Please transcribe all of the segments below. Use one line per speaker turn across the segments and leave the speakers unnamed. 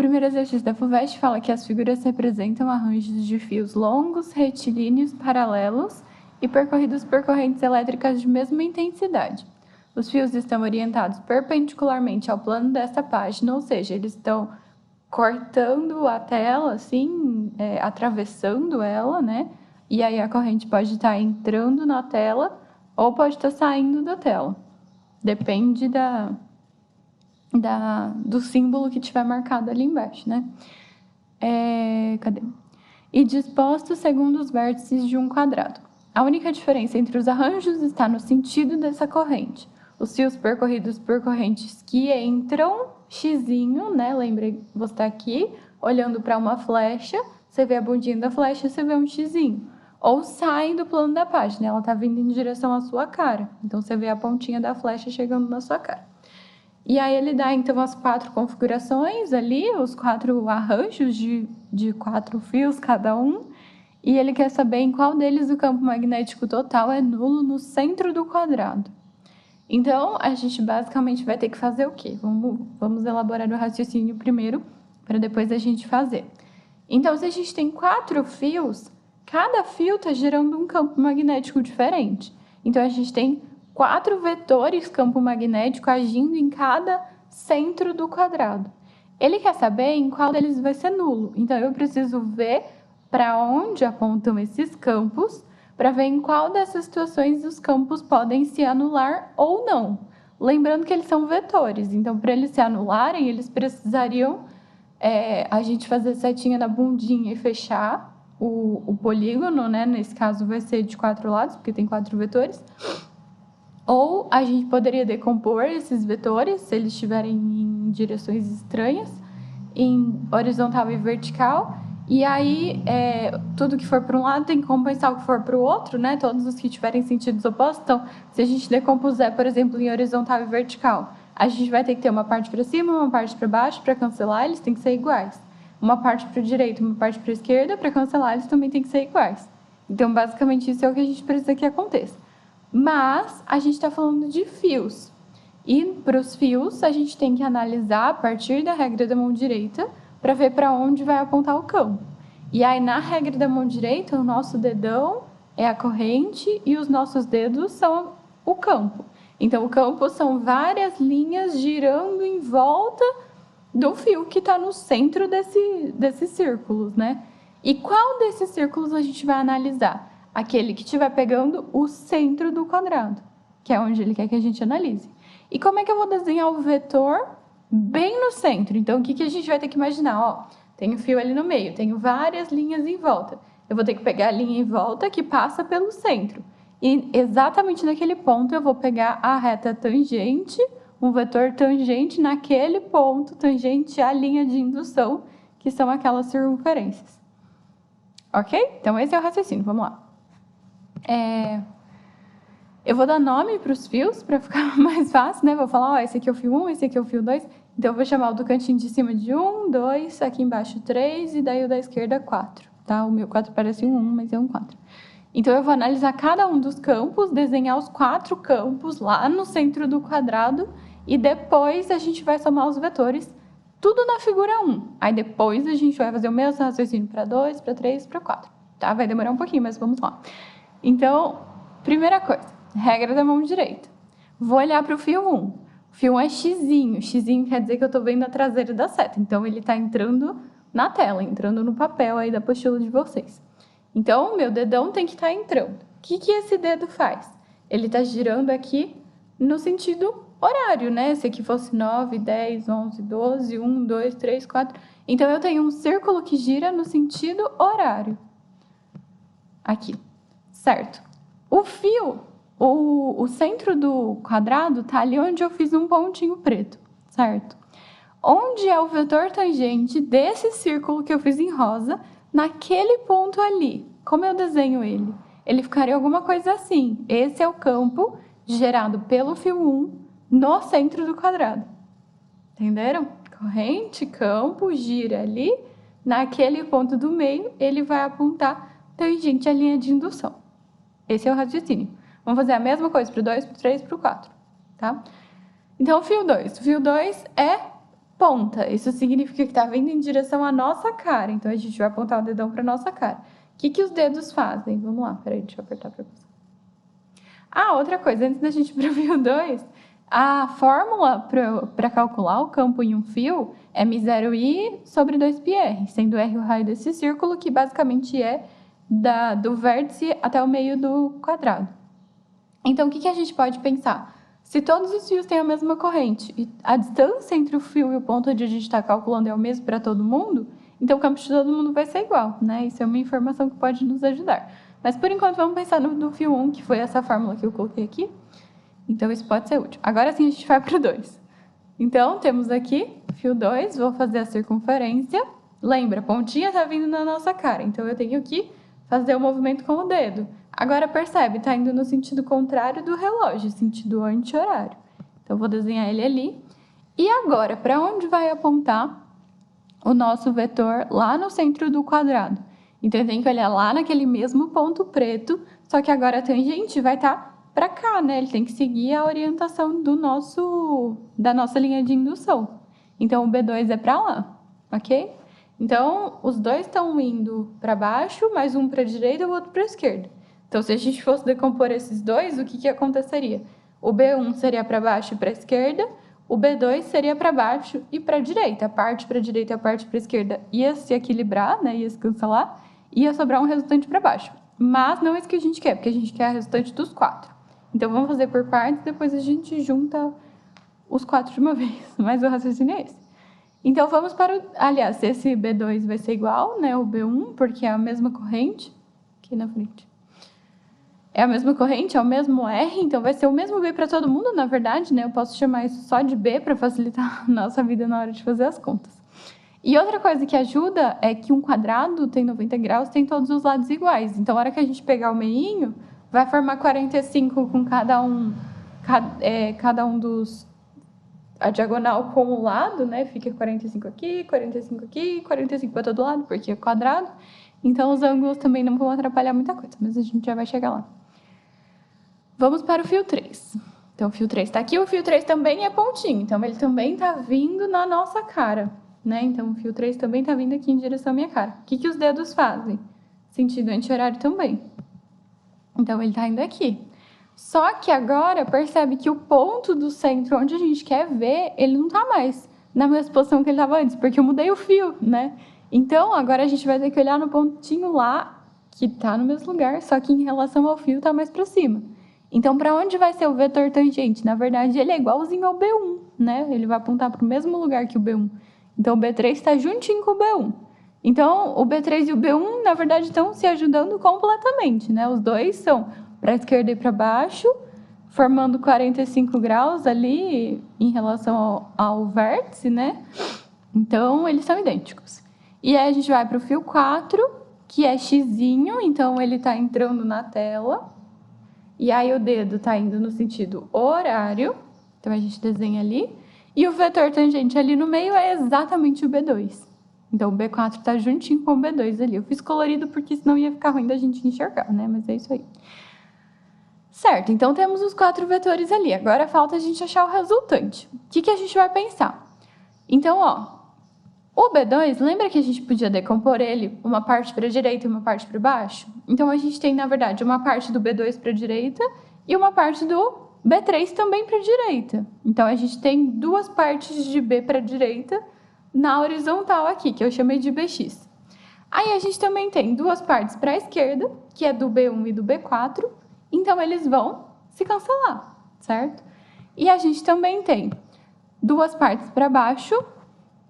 primeiro exercício da FUVEST fala que as figuras representam arranjos de fios longos, retilíneos, paralelos e percorridos por correntes elétricas de mesma intensidade. Os fios estão orientados perpendicularmente ao plano desta página, ou seja, eles estão cortando a tela, assim, atravessando ela, né? E aí a corrente pode estar entrando na tela ou pode estar saindo da tela. Depende do símbolo que tiver marcado ali embaixo, né? Cadê? E dispostos segundo os vértices de um quadrado. A única diferença entre os arranjos está no sentido dessa corrente. Os fios percorridos por correntes que entram, xizinho, né? Lembra, você está aqui, olhando para uma flecha, você vê a bundinha da flecha, você vê um xizinho. Ou saem do plano da página, ela está vindo em direção à sua cara. Então, você vê a pontinha da flecha chegando na sua cara. E aí, ele dá, então, as 4 configurações ali, os 4 arranjos de 4 fios cada um. E ele quer saber em qual deles o campo magnético total é nulo no centro do quadrado. Então, a gente basicamente vai ter que fazer o quê? Vamos elaborar o raciocínio primeiro, para depois a gente fazer. Então, se a gente tem 4 fios, cada fio está gerando um campo magnético diferente. Então, a gente tem 4 vetores campo magnético agindo em cada centro do quadrado. Ele quer saber em qual deles vai ser nulo. Então, eu preciso ver para onde apontam esses campos, para ver em qual dessas situações os campos podem se anular ou não. Lembrando que eles são vetores, então, para eles se anularem, eles precisariam a gente fazer setinha na bundinha e fechar o polígono, né? Nesse caso, vai ser de 4 lados, porque tem 4 vetores. Ou a gente poderia decompor esses vetores, se eles estiverem em direções estranhas, em horizontal e vertical. E aí, tudo que for para um lado tem que compensar o que for para o outro, né? Todos os que tiverem sentidos opostos. Então, se a gente decompuser, por exemplo, em horizontal e vertical, a gente vai ter que ter uma parte para cima, uma parte para baixo, para cancelar, eles têm que ser iguais. Uma parte para a direita, uma parte para a esquerda, para cancelar, eles também têm que ser iguais. Então, basicamente, isso é o que a gente precisa que aconteça. Mas, a gente está falando de fios. E, para os fios, a gente tem que analisar a partir da regra da mão direita, para ver para onde vai apontar o campo. E aí, na regra da mão direita, o nosso dedão é a corrente e os nossos dedos são o campo. Então, o campo são várias linhas girando em volta do fio que está no centro desses círculos, né? E qual desses círculos a gente vai analisar? Aquele que estiver pegando o centro do quadrado, que é onde ele quer que a gente analise. E como é que eu vou desenhar o vetor bem no centro? Então, o que a gente vai ter que imaginar? Ó, tem um fio ali no meio, tenho várias linhas em volta. Eu vou ter que pegar a linha em volta que passa pelo centro. E exatamente naquele ponto eu vou pegar a reta tangente, um vetor tangente naquele ponto, tangente à linha de indução, que são aquelas circunferências. Ok? Então, esse é o raciocínio. Vamos lá. Eu vou dar nome para os fios, para ficar mais fácil, né? Vou falar, ó, esse aqui é o fio 1, esse aqui é o fio 2. Então, eu vou chamar o do cantinho de cima de 1, 2, aqui embaixo 3, e daí o da esquerda 4, tá? O meu 4 parece um 1, mas é um 4. Então, eu vou analisar cada um dos campos, desenhar os 4 campos lá no centro do quadrado, e depois a gente vai somar os vetores, tudo na figura 1. Aí, depois a gente vai fazer o mesmo raciocínio para 2, para 3, para 4, tá? Vai demorar um pouquinho, mas vamos lá. Então, primeira coisa, regra da mão direita. Vou olhar para o fio 1. O fio 1 é xizinho. Xizinho quer dizer que eu estou vendo a traseira da seta. Então, ele está entrando na tela, entrando no papel aí da apostila de vocês. Então, o meu dedão tem que estar entrando. O que esse dedo faz? Ele está girando aqui no sentido horário, né? Se aqui fosse 9, 10, 11, 12, 1, 2, 3, 4. Então, eu tenho um círculo que gira no sentido horário. Aqui. Certo. O fio, o centro do quadrado está ali onde eu fiz um pontinho preto, certo? Onde é o vetor tangente desse círculo que eu fiz em rosa, naquele ponto ali? Como eu desenho ele? Ele ficaria alguma coisa assim. Esse é o campo gerado pelo fio 1 no centro do quadrado. Entenderam? Corrente, campo, gira ali. Naquele ponto do meio, ele vai apontar tangente à linha de indução. Esse é o raciocínio. Vamos fazer a mesma coisa para o 2, para o 3, para o 4, tá? Então, o fio 2. O fio 2 é ponta. Isso significa que está vindo em direção à nossa cara. Então, a gente vai apontar o dedão para nossa cara. O que os dedos fazem? Vamos lá, peraí, deixa eu apertar para você. Outra coisa, antes da gente ir para o fio 2, a fórmula para calcular o campo em um fio é μ0i sobre 2πr, sendo r o raio desse círculo, que basicamente é do vértice até o meio do quadrado. Então, o que a gente pode pensar? Se todos os fios têm a mesma corrente e a distância entre o fio e o ponto onde a gente está calculando é o mesmo para todo mundo, então o campo de todo mundo vai ser igual, né? Isso é uma informação que pode nos ajudar. Mas, por enquanto, vamos pensar no fio 1, que foi essa fórmula que eu coloquei aqui. Então, isso pode ser útil. Agora sim, a gente vai para o 2. Então, temos aqui fio 2, vou fazer a circunferência. Lembra, a pontinha está vindo na nossa cara, então eu tenho que fazer o movimento com o dedo. Agora, percebe, está indo no sentido contrário do relógio, sentido anti-horário. Então, vou desenhar ele ali. E agora, para onde vai apontar o nosso vetor lá no centro do quadrado? Então, eu tenho que olhar lá naquele mesmo ponto preto, só que agora a tangente vai estar para cá, né? Ele tem que seguir a orientação da nossa linha de indução. Então, o B2 é para lá, ok? Então, os dois estão indo para baixo, mais um para a direita e o outro para a esquerda. Então, se a gente fosse decompor esses dois, o que aconteceria? O B1 seria para baixo e para a esquerda, o B2 seria para baixo e para a direita. A parte para a direita e a parte para a esquerda ia se equilibrar, né? Ia se cancelar, ia sobrar um resultante para baixo. Mas não é isso que a gente quer, porque a gente quer a resultante dos 4. Então, vamos fazer por partes, depois a gente junta os 4 de uma vez. Mas o raciocínio é esse. Então, vamos para aliás, esse B2 vai ser igual, né? O B1, porque é a mesma corrente. Aqui na frente. É a mesma corrente, é o mesmo R, então vai ser o mesmo B para todo mundo, na verdade, né? Eu posso chamar isso só de B para facilitar a nossa vida na hora de fazer as contas. E outra coisa que ajuda é que um quadrado tem 90 graus, tem todos os lados iguais. Então, a hora que a gente pegar o meinho, vai formar 45 com cada um dos... A diagonal com o lado, né? Fica 45 aqui, 45 aqui, 45 para todo lado, porque é quadrado. Então, os ângulos também não vão atrapalhar muita coisa, mas a gente já vai chegar lá. Vamos para o fio 3. Então, o fio 3 está aqui. O fio 3 também é pontinho, então ele também está vindo na nossa cara, né? Então, o fio 3 também está vindo aqui em direção à minha cara. O que os dedos fazem? Sentido anti-horário também. Então, ele está indo aqui. Só que agora, percebe que o ponto do centro onde a gente quer ver, ele não está mais na mesma posição que ele estava antes, porque eu mudei o fio, né? Então, agora a gente vai ter que olhar no pontinho lá, que está no mesmo lugar, só que em relação ao fio está mais para cima. Então, para onde vai ser o vetor tangente? Na verdade, ele é igualzinho ao B1, né? Ele vai apontar para o mesmo lugar que o B1. Então, o B3 está juntinho com o B1. Então, o B3 e o B1, na verdade, estão se ajudando completamente, né? Os dois são para a esquerda e para baixo, formando 45 graus ali em relação ao vértice, né? Então, eles são idênticos. E aí, a gente vai para o fio 4, que é xzinho, então ele está entrando na tela. E aí, o dedo está indo no sentido horário, então a gente desenha ali. E o vetor tangente ali no meio é exatamente o B2. Então, o B4 está juntinho com o B2 ali. Eu fiz colorido porque senão ia ficar ruim da gente enxergar, né? Mas é isso aí. Certo, então temos os 4 vetores ali. Agora falta a gente achar o resultante. O que a gente vai pensar? Então, o B2, lembra que a gente podia decompor ele uma parte para a direita e uma parte para baixo? Então, a gente tem, na verdade, uma parte do B2 para a direita e uma parte do B3 também para a direita. Então, a gente tem 2 partes de B para a direita na horizontal aqui, que eu chamei de BX. Aí, a gente também tem 2 partes para a esquerda, que é do B1 e do B4. Então, eles vão se cancelar, certo? E a gente também tem 2 partes para baixo,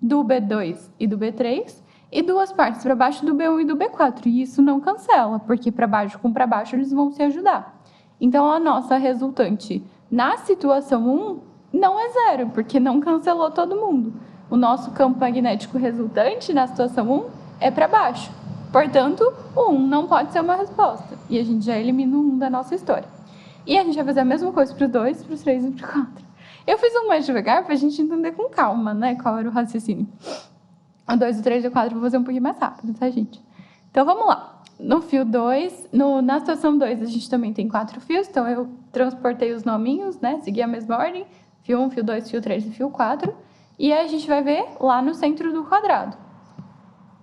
do B2 e do B3, e 2 partes para baixo do B1 e do B4. E isso não cancela, porque para baixo com para baixo eles vão se ajudar. Então, a nossa resultante na situação 1 não é 0, porque não cancelou todo mundo. O nosso campo magnético resultante na situação 1 é para baixo. Portanto, o 1 não pode ser uma resposta. E a gente já elimina o 1 da nossa história. E a gente vai fazer a mesma coisa para o 2, para o 3 e para o 4. Eu fiz um mais devagar para a gente entender com calma, né? Qual era o raciocínio. O 2, o 3 e o 4 eu vou fazer um pouquinho mais rápido, tá, gente? Então, vamos lá. No fio 2, na situação 2, a gente também tem 4 fios. Então, eu transportei os nominhos, né? Segui a mesma ordem. Fio 1, fio 2, fio 3 e fio 4. E aí a gente vai ver lá no centro do quadrado.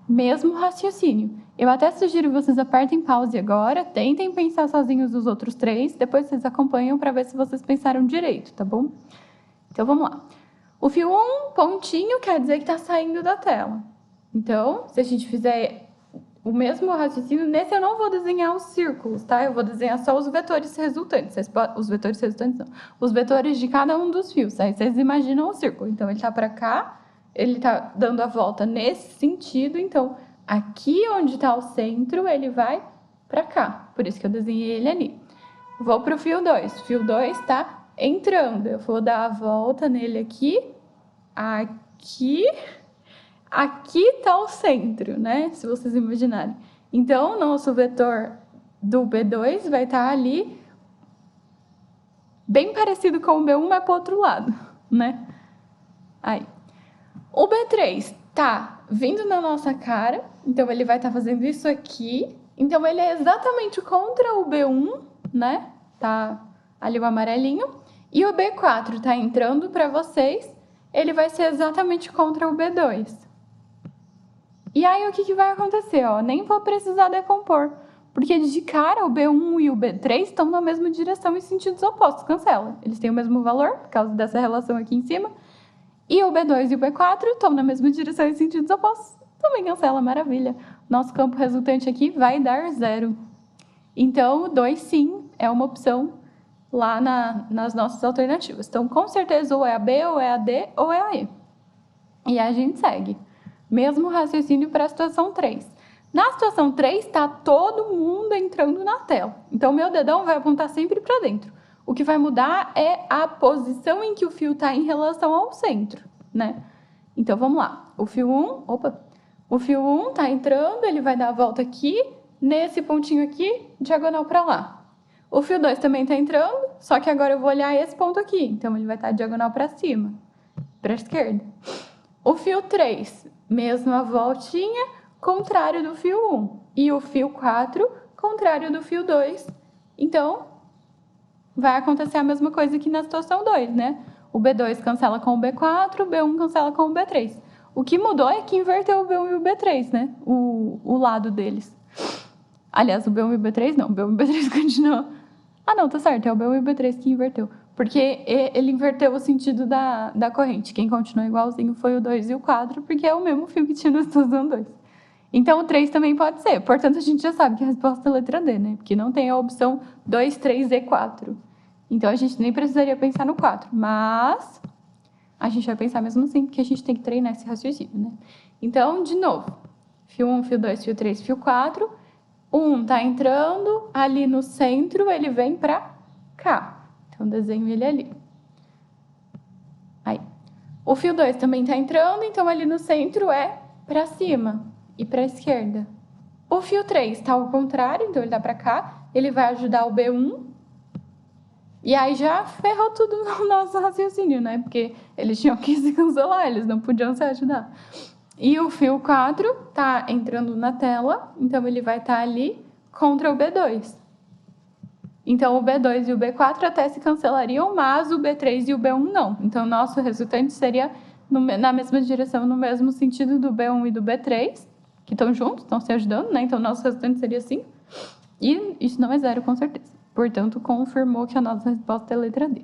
Mesmo raciocínio. Eu até sugiro vocês apertem pause agora, tentem pensar sozinhos os outros 3, depois vocês acompanham para ver se vocês pensaram direito, tá bom? Então, vamos lá. O fio 1, pontinho, quer dizer que está saindo da tela. Então, se a gente fizer o mesmo raciocínio, nesse eu não vou desenhar os círculos, tá? Eu vou desenhar só os vetores resultantes. Os vetores resultantes não. Os vetores de cada um dos fios. Aí vocês imaginam o círculo. Então, ele está para cá, ele está dando a volta nesse sentido. Então, aqui onde está o centro, ele vai para cá. Por isso que eu desenhei ele ali. Vou para o fio 2. O fio 2 está entrando. Eu vou dar a volta nele aqui. Aqui está o centro, né? Se vocês imaginarem. Então, nosso vetor do B2 vai estar ali bem parecido com o B1, mas para o outro lado, né? Aí. O B3 tá vindo na nossa cara, então ele vai estar fazendo isso aqui. Então, ele é exatamente contra o B1, né? Tá ali o amarelinho. E o B4 tá entrando para vocês, ele vai ser exatamente contra o B2. E aí, o que vai acontecer? Ó, nem vou precisar decompor, porque de cara o B1 e o B3 estão na mesma direção em sentidos opostos, cancela. Eles têm o mesmo valor, por causa dessa relação aqui em cima. E o B2 e o B4 estão na mesma direção em sentidos opostos, também cancela, maravilha. Nosso campo resultante aqui vai dar 0. Então, o 2 sim é uma opção lá nas nossas alternativas. Então, com certeza, ou é a B, ou é a D, ou é a E. E a gente segue. Mesmo raciocínio para a situação 3. Na situação 3, está todo mundo entrando na tela. Então, meu dedão vai apontar sempre para dentro. O que vai mudar é a posição em que o fio está em relação ao centro, né? Então, vamos lá. O fio 1 está entrando, ele vai dar a volta aqui, nesse pontinho aqui, diagonal para lá. O fio 2 também está entrando, só que agora eu vou olhar esse ponto aqui. Então, ele vai estar diagonal para cima, para a esquerda. O fio 3, mesma voltinha, contrário do fio 1. E o fio 4, contrário do fio 2. Então, vai acontecer a mesma coisa aqui na situação 2, né? O B2 cancela com o B4, o B1 cancela com o B3. O que mudou é que inverteu o B1 e o B3, né? O lado deles. Aliás, o B1 e o B3 não. O B1 e o B3 continuam. Ah, não, tá certo. É o B1 e o B3 que inverteu. Porque ele inverteu o sentido da corrente. Quem continuou igualzinho foi o 2 e o 4, porque é o mesmo fio que tinha na situação 2. Então, o 3 também pode ser. Portanto, a gente já sabe que a resposta é a letra D, né? Porque não tem a opção 2, 3 e 4. Então, a gente nem precisaria pensar no 4. Mas a gente vai pensar mesmo assim, porque a gente tem que treinar esse raciocínio, né? Então, de novo. Fio 1, fio 2, fio 3, fio 4. O 1 tá entrando ali no centro, ele vem para cá. Então, desenho ele ali. Aí. O fio 2 também está entrando, então ali no centro é para cima e para a esquerda. O fio 3 está ao contrário, então ele dá para cá. Ele vai ajudar o B1. E aí já ferrou tudo no nosso raciocínio, né? Porque eles tinham que se cancelar, eles não podiam se ajudar. E o fio 4 está entrando na tela, então ele vai estar ali contra o B2. Então, o B2 e o B4 até se cancelariam, mas o B3 e o B1 não. Então, o nosso resultante seria na mesma direção, no mesmo sentido do B1 e do B3, que estão juntos, estão se ajudando, né? Então, o nosso resultante seria assim. E isso não é 0, com certeza. Portanto, confirmou que a nossa resposta é a letra D.